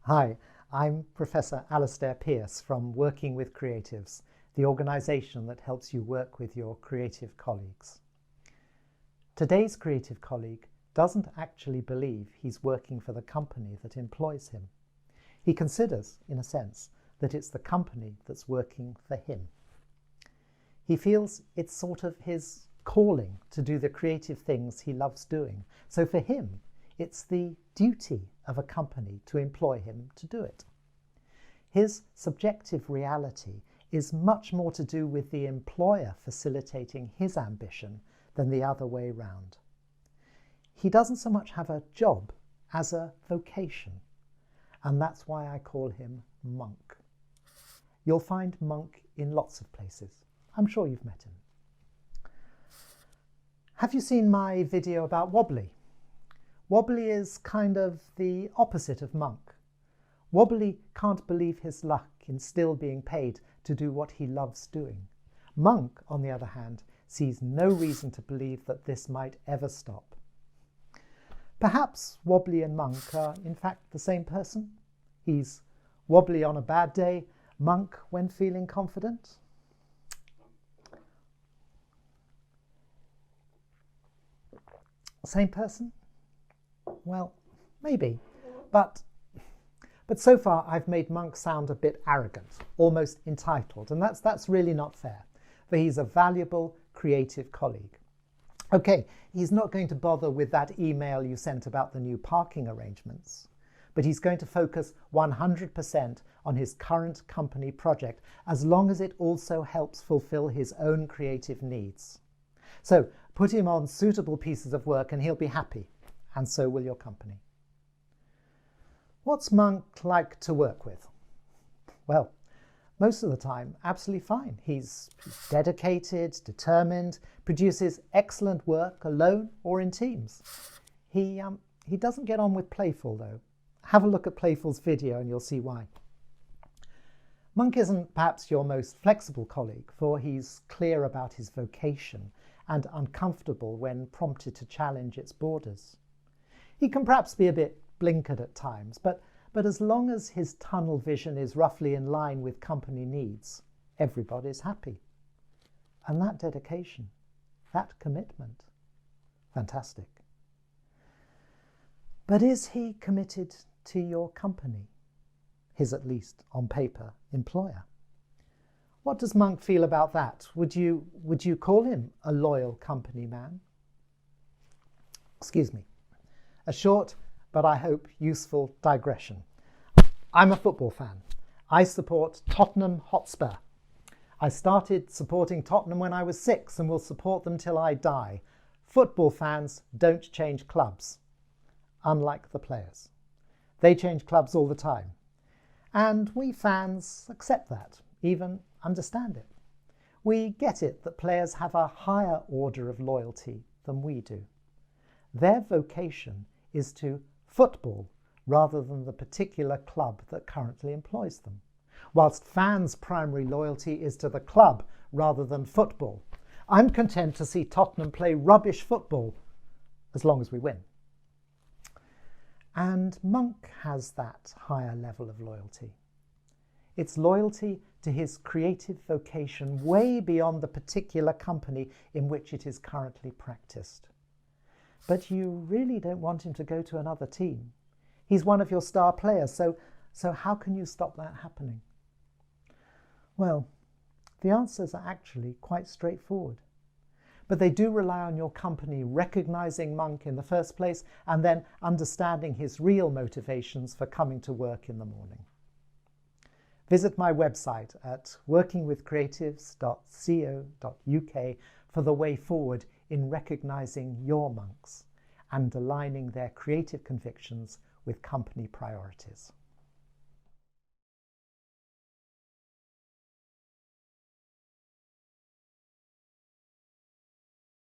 Hi, I'm Professor Alastair Pearce from Working with Creatives, the organisation that helps you work with your creative colleagues. Today's creative colleague doesn't actually believe he's working for the company that employs him. He considers, in a sense, that it's the company that's working for him. He feels it's sort of his calling to do the creative things he loves doing. So for him, it's the duty of a company to employ him to do it. His subjective reality is much more to do with the employer facilitating his ambition than the other way round. He doesn't so much have a job as a vocation, and that's why I call him Monk. You'll find Monk in lots of places. I'm sure you've met him. Have you seen my video about Wobbly? Wobbly is kind of the opposite of Monk. Wobbly can't believe his luck in still being paid to do what he loves doing. Monk, on the other hand, sees no reason to believe that this might ever stop. Perhaps Wobbly and Monk are in fact the same person. He's Wobbly on a bad day, Monk when feeling confident. Same person? Well, maybe, but so far I've made Monk sound a bit arrogant, almost entitled, and that's really not fair, for he's a valuable creative colleague. Okay, he's not going to bother with that email you sent about the new parking arrangements, but he's going to focus 100% on his current company project, as long as it also helps fulfill his own creative needs. So put him on suitable pieces of work and he'll be happy. And so will your company. What's Monk like to work with? Well, most of the time, absolutely fine. He's dedicated, determined, produces excellent work alone or in teams. He doesn't get on with Playful, though. Have a look at Playful's video and you'll see why. Monk isn't perhaps your most flexible colleague, for he's clear about his vocation and uncomfortable when prompted to challenge its borders. He can perhaps be a bit blinkered at times, but as long as his tunnel vision is roughly in line with company needs, everybody's happy. And that dedication, that commitment, fantastic. But is he committed to your company, his at least on paper employer? What does Monk feel about that? Would you call him a loyal company man? Excuse me. A short, but I hope useful digression. I'm a football fan. I support Tottenham Hotspur. I started supporting Tottenham when I was 6 and will support them till I die. Football fans don't change clubs, unlike the players. They change clubs all the time. And we fans accept that, even understand it. We get it that players have a higher order of loyalty than we do. Their vocation is to football rather than the particular club that currently employs them, whilst fans' primary loyalty is to the club rather than football. I'm content to see Tottenham play rubbish football as long as we win. And Monk has that higher level of loyalty. It's loyalty to his creative vocation way beyond the particular company in which it is currently practiced. But you really don't want him to go to another team. He's one of your star players, so how can you stop that happening? Well, the answers are actually quite straightforward. But they do rely on your company recognizing Monk in the first place and then understanding his real motivations for coming to work in the morning. Visit my website at workingwithcreatives.co.uk for the way forward in recognizing your monks and aligning their creative convictions with company priorities.